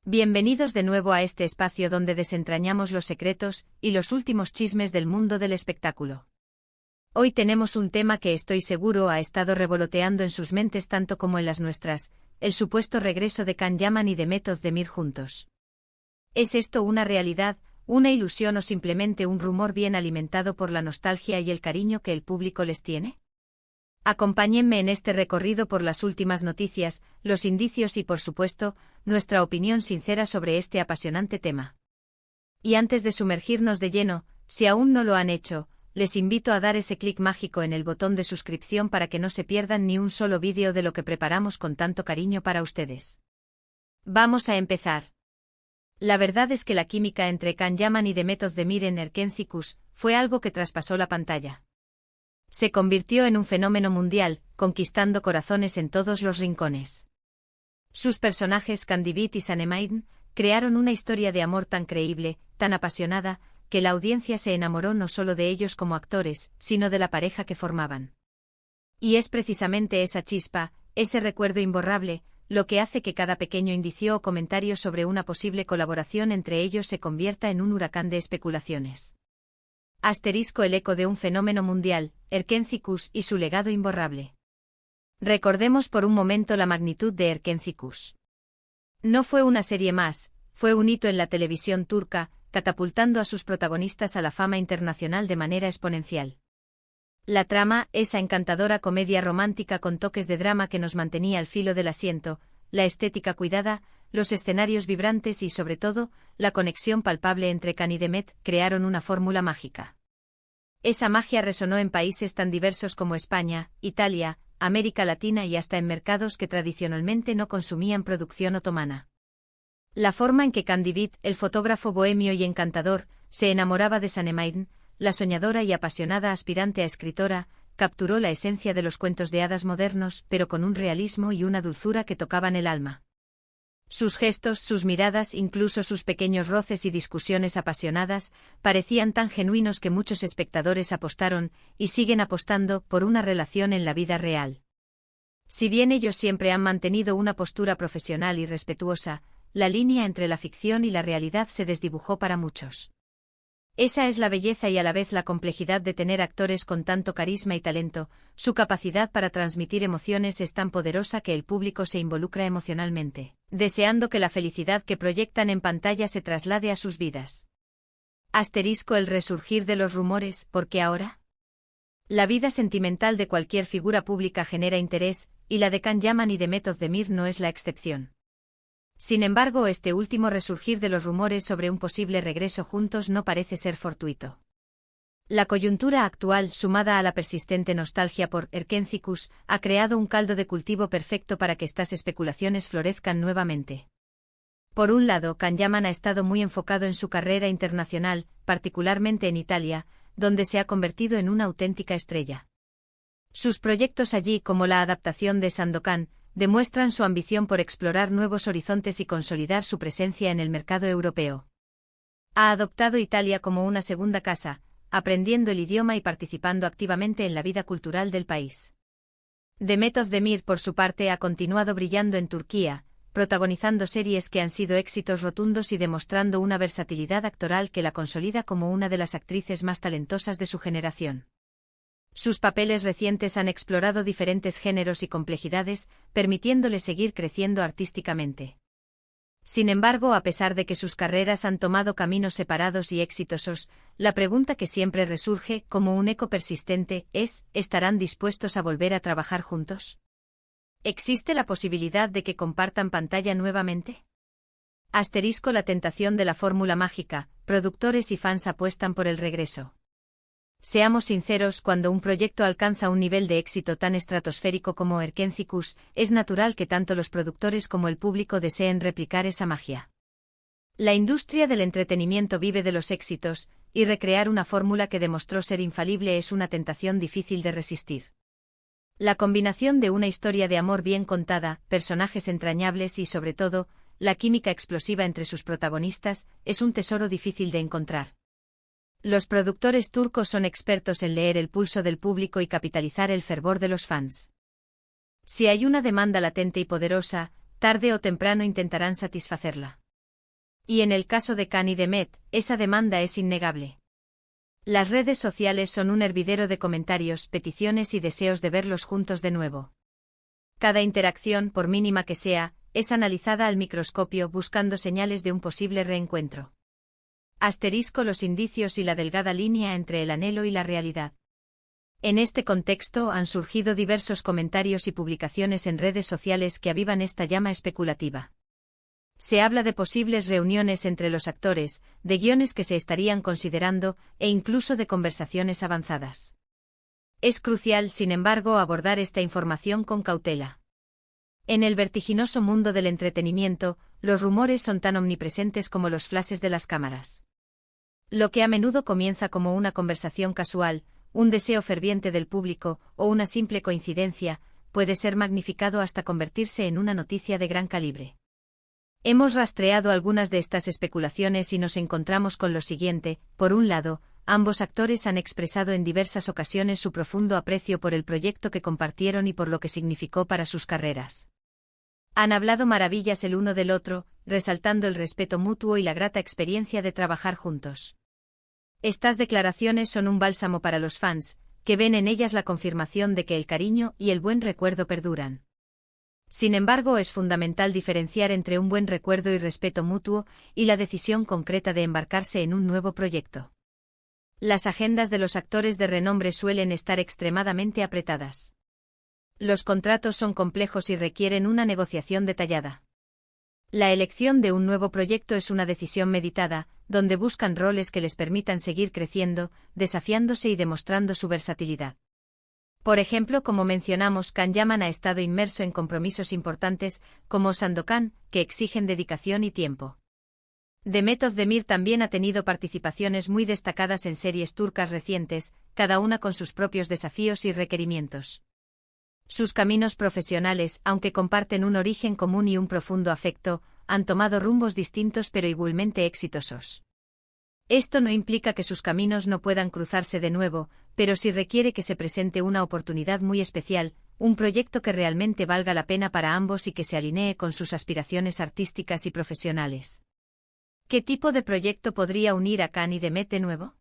Bienvenidos de nuevo a este espacio donde desentrañamos los secretos y los últimos chismes del mundo del espectáculo. Hoy tenemos un tema que estoy seguro ha estado revoloteando en sus mentes tanto como en las nuestras, el supuesto regreso de Can Yaman y de Method Demir juntos. ¿Es esto una realidad, una ilusión o simplemente un rumor bien alimentado por la nostalgia y el cariño que el público les tiene? Acompáñenme en este recorrido por las últimas noticias, los indicios y, por supuesto, nuestra opinión sincera sobre este apasionante tema. Y antes de sumergirnos de lleno, si aún no lo han hecho, les invito a dar ese clic mágico en el botón de suscripción para que no se pierdan ni un solo vídeo de lo que preparamos con tanto cariño para ustedes. Vamos a empezar. La verdad es que la química entre Can Yaman y Method Demir en Erkenzikuş fue algo que traspasó la pantalla. Se convirtió en un fenómeno mundial, conquistando corazones en todos los rincones. Sus personajes Candivit y Sanemayden crearon una historia de amor tan creíble, tan apasionada, que la audiencia se enamoró no solo de ellos como actores, sino de la pareja que formaban. Y es precisamente esa chispa, ese recuerdo imborrable, lo que hace que cada pequeño indicio o comentario sobre una posible colaboración entre ellos se convierta en un huracán de especulaciones. El eco de un fenómeno mundial, Erkenzikuş y su legado imborrable. Recordemos por un momento la magnitud de Erkenzikuş. No fue una serie más, fue un hito en la televisión turca, catapultando a sus protagonistas a la fama internacional de manera exponencial. La trama, esa encantadora comedia romántica con toques de drama que nos mantenía al filo del asiento, la estética cuidada, los escenarios vibrantes y, sobre todo, la conexión palpable entre Can y Demet crearon una fórmula mágica. Esa magia resonó en países tan diversos como España, Italia, América Latina y hasta en mercados que tradicionalmente no consumían producción otomana. La forma en que Candivit, el fotógrafo bohemio y encantador, se enamoraba de Sanemayden, la soñadora y apasionada aspirante a escritora, capturó la esencia de los cuentos de hadas modernos, pero con un realismo y una dulzura que tocaban el alma. Sus gestos, sus miradas, incluso sus pequeños roces y discusiones apasionadas, parecían tan genuinos que muchos espectadores apostaron, y siguen apostando, por una relación en la vida real. Si bien ellos siempre han mantenido una postura profesional y respetuosa, la línea entre la ficción y la realidad se desdibujó para muchos. Esa es la belleza y a la vez la complejidad de tener actores con tanto carisma y talento, su capacidad para transmitir emociones es tan poderosa que el público se involucra emocionalmente, deseando que la felicidad que proyectan en pantalla se traslade a sus vidas. El resurgir de los rumores, ¿por qué ahora? La vida sentimental de cualquier figura pública genera interés, y la de Can Yaman y de Method Demir no es la excepción. Sin embargo, este último resurgir de los rumores sobre un posible regreso juntos no parece ser fortuito. La coyuntura actual, sumada a la persistente nostalgia por Erkenzikuş, ha creado un caldo de cultivo perfecto para que estas especulaciones florezcan nuevamente. Por un lado, Can Yaman ha estado muy enfocado en su carrera internacional, particularmente en Italia, donde se ha convertido en una auténtica estrella. Sus proyectos allí, como la adaptación de Sandokan, demuestran su ambición por explorar nuevos horizontes y consolidar su presencia en el mercado europeo. Ha adoptado Italia como una segunda casa, aprendiendo el idioma y participando activamente en la vida cultural del país. Method Demir, por su parte, ha continuado brillando en Turquía, protagonizando series que han sido éxitos rotundos y demostrando una versatilidad actoral que la consolida como una de las actrices más talentosas de su generación. Sus papeles recientes han explorado diferentes géneros y complejidades, permitiéndole seguir creciendo artísticamente. Sin embargo, a pesar de que sus carreras han tomado caminos separados y exitosos, la pregunta que siempre resurge, como un eco persistente, es: ¿estarán dispuestos a volver a trabajar juntos? ¿Existe la posibilidad de que compartan pantalla nuevamente? La tentación de la fórmula mágica, productores y fans apuestan por el regreso. Seamos sinceros, cuando un proyecto alcanza un nivel de éxito tan estratosférico como Erkenzikuş, es natural que tanto los productores como el público deseen replicar esa magia. La industria del entretenimiento vive de los éxitos, y recrear una fórmula que demostró ser infalible es una tentación difícil de resistir. La combinación de una historia de amor bien contada, personajes entrañables y, sobre todo, la química explosiva entre sus protagonistas, es un tesoro difícil de encontrar. Los productores turcos son expertos en leer el pulso del público y capitalizar el fervor de los fans. Si hay una demanda latente y poderosa, tarde o temprano intentarán satisfacerla. Y en el caso de Khan y Demet, esa demanda es innegable. Las redes sociales son un hervidero de comentarios, peticiones y deseos de verlos juntos de nuevo. Cada interacción, por mínima que sea, es analizada al microscopio buscando señales de un posible reencuentro. Asterisco los indicios y la delgada línea entre el anhelo y la realidad. En este contexto han surgido diversos comentarios y publicaciones en redes sociales que avivan esta llama especulativa. Se habla de posibles reuniones entre los actores, de guiones que se estarían considerando, e incluso de conversaciones avanzadas. Es crucial, sin embargo, abordar esta información con cautela. En el vertiginoso mundo del entretenimiento, los rumores son tan omnipresentes como los flashes de las cámaras. Lo que a menudo comienza como una conversación casual, un deseo ferviente del público o una simple coincidencia, puede ser magnificado hasta convertirse en una noticia de gran calibre. Hemos rastreado algunas de estas especulaciones y nos encontramos con lo siguiente: por un lado, ambos actores han expresado en diversas ocasiones su profundo aprecio por el proyecto que compartieron y por lo que significó para sus carreras. Han hablado maravillas el uno del otro, resaltando el respeto mutuo y la grata experiencia de trabajar juntos. Estas declaraciones son un bálsamo para los fans, que ven en ellas la confirmación de que el cariño y el buen recuerdo perduran. Sin embargo, es fundamental diferenciar entre un buen recuerdo y respeto mutuo, y la decisión concreta de embarcarse en un nuevo proyecto. Las agendas de los actores de renombre suelen estar extremadamente apretadas. Los contratos son complejos y requieren una negociación detallada. La elección de un nuevo proyecto es una decisión meditada, donde buscan roles que les permitan seguir creciendo, desafiándose y demostrando su versatilidad. Por ejemplo, como mencionamos, Khan Yaman ha estado inmerso en compromisos importantes, como Sandokan, que exigen dedicación y tiempo. Demet Özdemir también ha tenido participaciones muy destacadas en series turcas recientes, cada una con sus propios desafíos y requerimientos. Sus caminos profesionales, aunque comparten un origen común y un profundo afecto, han tomado rumbos distintos pero igualmente exitosos. Esto no implica que sus caminos no puedan cruzarse de nuevo, pero sí requiere que se presente una oportunidad muy especial, un proyecto que realmente valga la pena para ambos y que se alinee con sus aspiraciones artísticas y profesionales. ¿Qué tipo de proyecto podría unir a Khan y Demet de nuevo?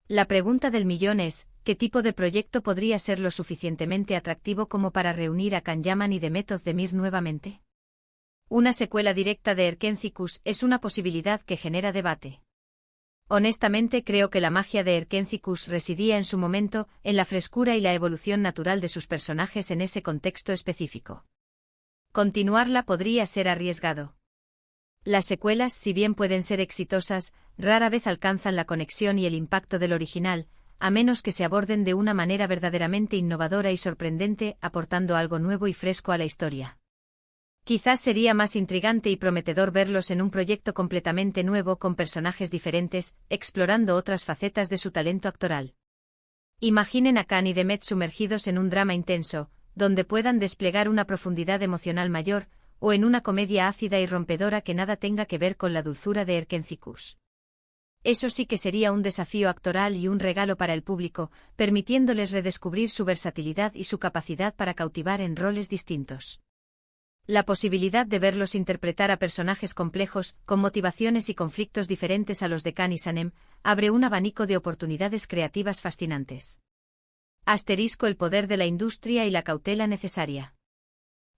La pregunta del millón es, ¿qué tipo de proyecto podría ser lo suficientemente atractivo como para reunir a Khan Yaman y Demet Özdemir nuevamente? Una secuela directa de Erkencikus es una posibilidad que genera debate. Honestamente creo que la magia de Erkencikus residía en su momento, en la frescura y la evolución natural de sus personajes en ese contexto específico. Continuarla podría ser arriesgado. Las secuelas, si bien pueden ser exitosas, rara vez alcanzan la conexión y el impacto del original, a menos que se aborden de una manera verdaderamente innovadora y sorprendente, aportando algo nuevo y fresco a la historia. Quizás sería más intrigante y prometedor verlos en un proyecto completamente nuevo con personajes diferentes, explorando otras facetas de su talento actoral. Imaginen a Khan y Demet sumergidos en un drama intenso, donde puedan desplegar una profundidad emocional mayor, o en una comedia ácida y rompedora que nada tenga que ver con la dulzura de Erkencikus. Eso sí que sería un desafío actoral y un regalo para el público, permitiéndoles redescubrir su versatilidad y su capacidad para cautivar en roles distintos. La posibilidad de verlos interpretar a personajes complejos, con motivaciones y conflictos diferentes a los de Khan y Sanem, abre un abanico de oportunidades creativas fascinantes. Asterisco el poder de la industria y la cautela necesaria.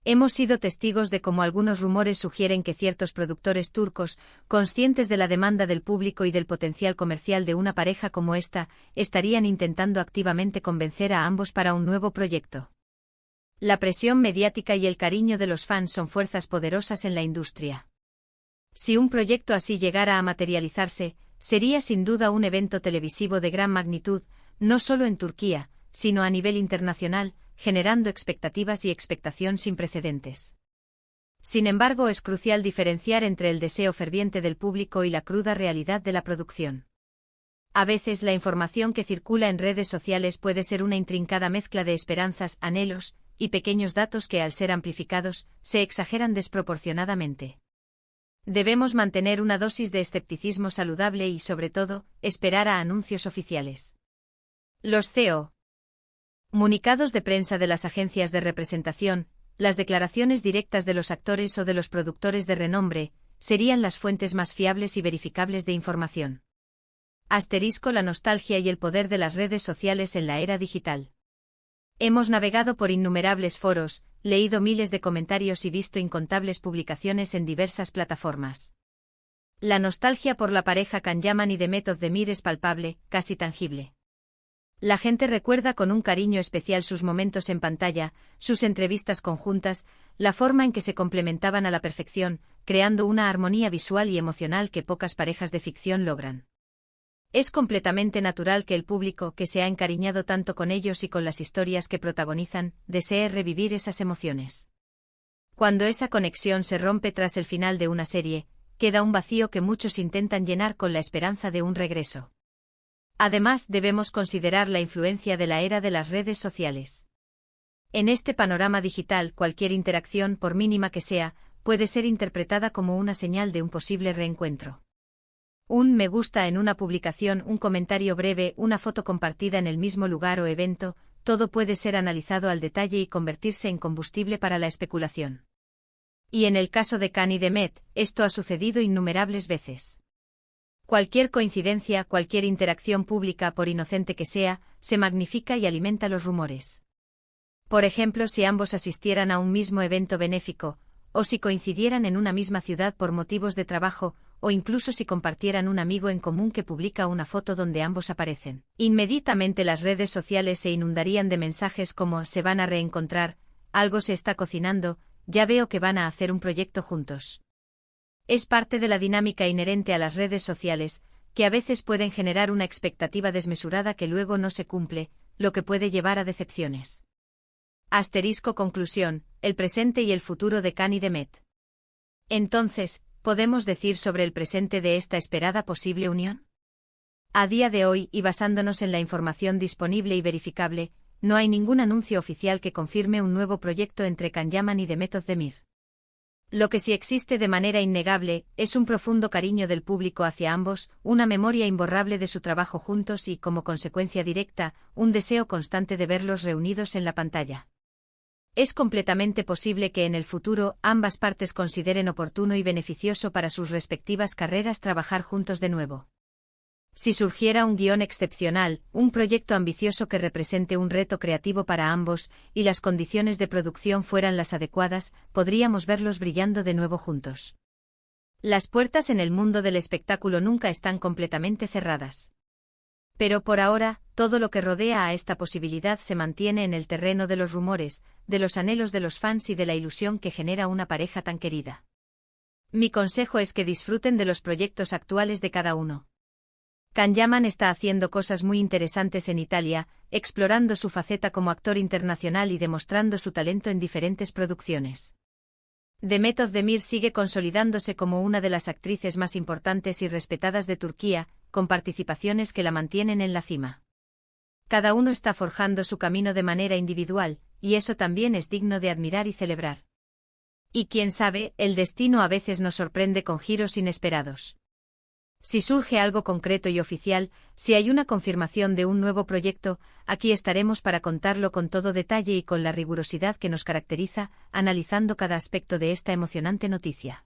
Hemos sido testigos de cómo algunos rumores sugieren que ciertos productores turcos, conscientes de la demanda del público y del potencial comercial de una pareja como esta, estarían intentando activamente convencer a ambos para un nuevo proyecto. La presión mediática y el cariño de los fans son fuerzas poderosas en la industria. Si un proyecto así llegara a materializarse, sería sin duda un evento televisivo de gran magnitud, no solo en Turquía, sino a nivel internacional, generando expectativas y expectación sin precedentes. Sin embargo, es crucial diferenciar entre el deseo ferviente del público y la cruda realidad de la producción. A veces la información que circula en redes sociales puede ser una intrincada mezcla de esperanzas, anhelos, y pequeños datos que, al ser amplificados, se exageran desproporcionadamente. Debemos mantener una dosis de escepticismo saludable y, sobre todo, esperar a anuncios oficiales. Los comunicados de prensa de las agencias de representación, las declaraciones directas de los actores o de los productores de renombre, serían las fuentes más fiables y verificables de información. La nostalgia y el poder de las redes sociales en la era digital. Hemos navegado por innumerables foros, leído miles de comentarios y visto incontables publicaciones en diversas plataformas. La nostalgia por la pareja Kanyaman y Demet Özdemir es palpable, casi tangible. La gente recuerda con un cariño especial sus momentos en pantalla, sus entrevistas conjuntas, la forma en que se complementaban a la perfección, creando una armonía visual y emocional que pocas parejas de ficción logran. Es completamente natural que el público, que se ha encariñado tanto con ellos y con las historias que protagonizan, desee revivir esas emociones. Cuando esa conexión se rompe tras el final de una serie, queda un vacío que muchos intentan llenar con la esperanza de un regreso. Además, debemos considerar la influencia de la era de las redes sociales. En este panorama digital, cualquier interacción, por mínima que sea, puede ser interpretada como una señal de un posible reencuentro. Un me gusta en una publicación, un comentario breve, una foto compartida en el mismo lugar o evento, todo puede ser analizado al detalle y convertirse en combustible para la especulación. Y en el caso de Kan y Demet, esto ha sucedido innumerables veces. Cualquier coincidencia, cualquier interacción pública, por inocente que sea, se magnifica y alimenta los rumores. Por ejemplo, si ambos asistieran a un mismo evento benéfico, o si coincidieran en una misma ciudad por motivos de trabajo, o incluso si compartieran un amigo en común que publica una foto donde ambos aparecen. Inmediatamente las redes sociales se inundarían de mensajes como «se van a reencontrar», «algo se está cocinando», «ya veo que van a hacer un proyecto juntos». Es parte de la dinámica inherente a las redes sociales, que a veces pueden generar una expectativa desmesurada que luego no se cumple, lo que puede llevar a decepciones. Conclusión, el presente y el futuro de Kan y Demet. Entonces, ¿podemos decir sobre el presente de esta esperada posible unión? A día de hoy, y basándonos en la información disponible y verificable, no hay ningún anuncio oficial que confirme un nuevo proyecto entre Kanyaman y Demet Özdemir. Lo que sí existe de manera innegable, es un profundo cariño del público hacia ambos, una memoria imborrable de su trabajo juntos y, como consecuencia directa, un deseo constante de verlos reunidos en la pantalla. Es completamente posible que en el futuro ambas partes consideren oportuno y beneficioso para sus respectivas carreras trabajar juntos de nuevo. Si surgiera un guión excepcional, un proyecto ambicioso que represente un reto creativo para ambos, y las condiciones de producción fueran las adecuadas, podríamos verlos brillando de nuevo juntos. Las puertas en el mundo del espectáculo nunca están completamente cerradas. Pero por ahora, todo lo que rodea a esta posibilidad se mantiene en el terreno de los rumores, de los anhelos de los fans y de la ilusión que genera una pareja tan querida. Mi consejo es que disfruten de los proyectos actuales de cada uno. Kanyaman está haciendo cosas muy interesantes en Italia, explorando su faceta como actor internacional y demostrando su talento en diferentes producciones. Demet Özdemir sigue consolidándose como una de las actrices más importantes y respetadas de Turquía, con participaciones que la mantienen en la cima. Cada uno está forjando su camino de manera individual, y eso también es digno de admirar y celebrar. Y quién sabe, el destino a veces nos sorprende con giros inesperados. Si surge algo concreto y oficial, si hay una confirmación de un nuevo proyecto, aquí estaremos para contarlo con todo detalle y con la rigurosidad que nos caracteriza, analizando cada aspecto de esta emocionante noticia.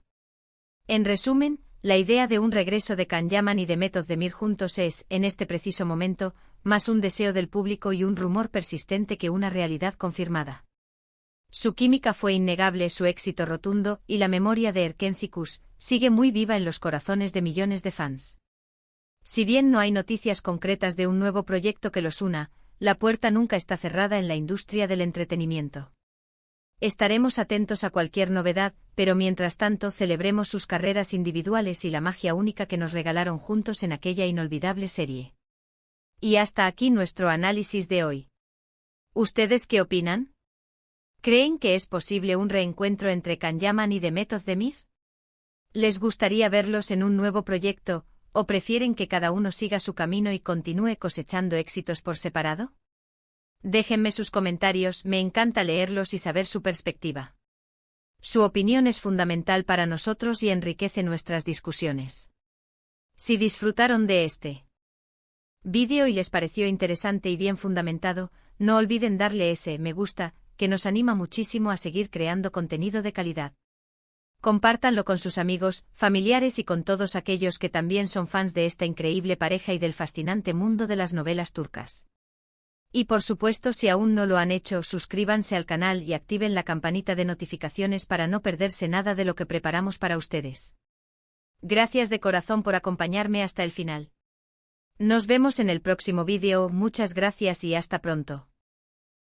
En resumen, la idea de un regreso de Kanyaman y Demet Özdemir juntos es, en este preciso momento, más un deseo del público y un rumor persistente que una realidad confirmada. Su química fue innegable, su éxito rotundo, y la memoria de Erkenci sigue muy viva en los corazones de millones de fans. Si bien no hay noticias concretas de un nuevo proyecto que los una, la puerta nunca está cerrada en la industria del entretenimiento. Estaremos atentos a cualquier novedad, pero mientras tanto celebremos sus carreras individuales y la magia única que nos regalaron juntos en aquella inolvidable serie. Y hasta aquí nuestro análisis de hoy. ¿Ustedes qué opinan? ¿Creen que es posible un reencuentro entre Kanyaman y Demet Özdemir? ¿Les gustaría verlos en un nuevo proyecto, o prefieren que cada uno siga su camino y continúe cosechando éxitos por separado? Déjenme sus comentarios, me encanta leerlos y saber su perspectiva. Su opinión es fundamental para nosotros y enriquece nuestras discusiones. Si disfrutaron de este vídeo y les pareció interesante y bien fundamentado, no olviden darle ese me gusta, que nos anima muchísimo a seguir creando contenido de calidad. Compártanlo con sus amigos, familiares y con todos aquellos que también son fans de esta increíble pareja y del fascinante mundo de las novelas turcas. Y por supuesto, si aún no lo han hecho, suscríbanse al canal y activen la campanita de notificaciones para no perderse nada de lo que preparamos para ustedes. Gracias de corazón por acompañarme hasta el final. Nos vemos en el próximo vídeo, muchas gracias y hasta pronto.